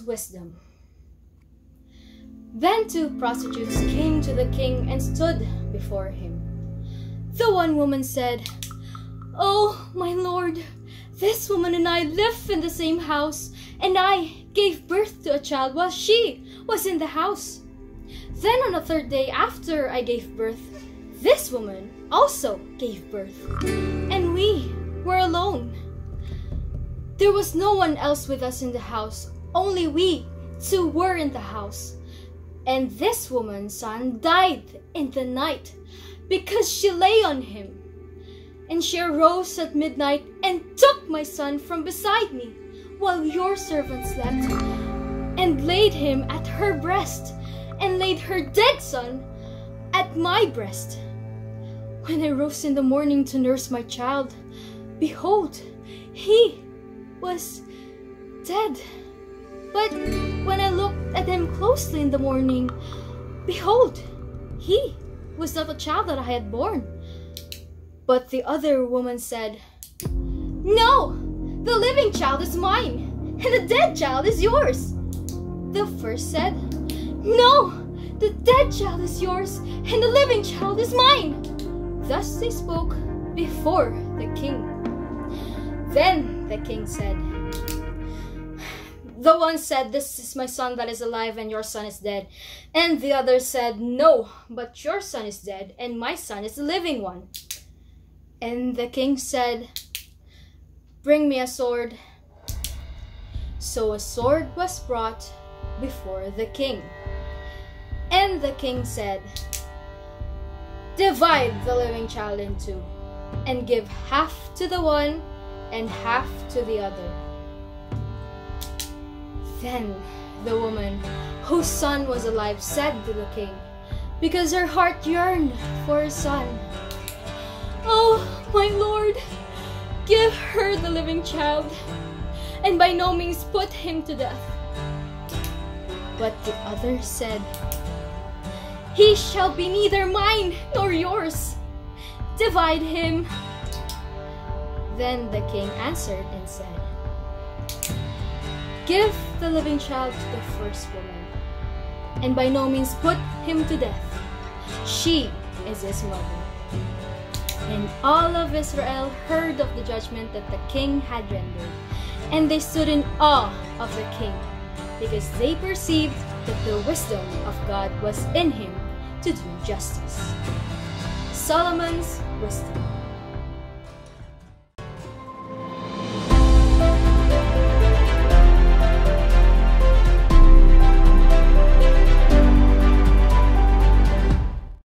wisdom. Then 2 prostitutes came to the king and stood before him. The one woman said, "Oh, my lord, this woman and I live in the same house, and I gave birth to a child while she was in the house. Then on the 3rd day after I gave birth, this woman also gave birth, and we were alone. There was no one else with us in the house, only we 2 were in the house. And this woman's son died in the night because she lay on him. And she arose at midnight and took my son from beside me while your servant slept, and laid him at her breast, and laid her dead son at my breast. When I rose in the morning to nurse my child, behold, he was dead. But when I looked at him closely in the morning, behold, he was not the child that I had born." But the other woman said, "No, the living child is mine, and the dead child is yours." The first said, "No, the dead child is yours, and the living child is mine." Thus they spoke before the king. Then the king said, "The one said, 'This is my son that is alive, and your son is dead.' And the other said, 'No, but your son is dead, and my son is the living one.' And the king said, 'Bring me a sword.' So a sword was brought before the king. And the king said, 'Divide the living child in 2, and give half to the one and half to the other.' Then the woman whose son was alive said to the king, because her heart yearned for her son, 'Oh, my lord, give her the living child, and by no means put him to death.' But the other said, 'He shall be neither mine nor yours. Divide him.' Then the king answered and said, 'Give the living child to the first woman, and by no means put him to death. She is his mother.' And all of Israel heard of the judgment that the king had rendered, and they stood in awe of the king, because they perceived that the wisdom of God was in him to do justice." Solomon's wisdom.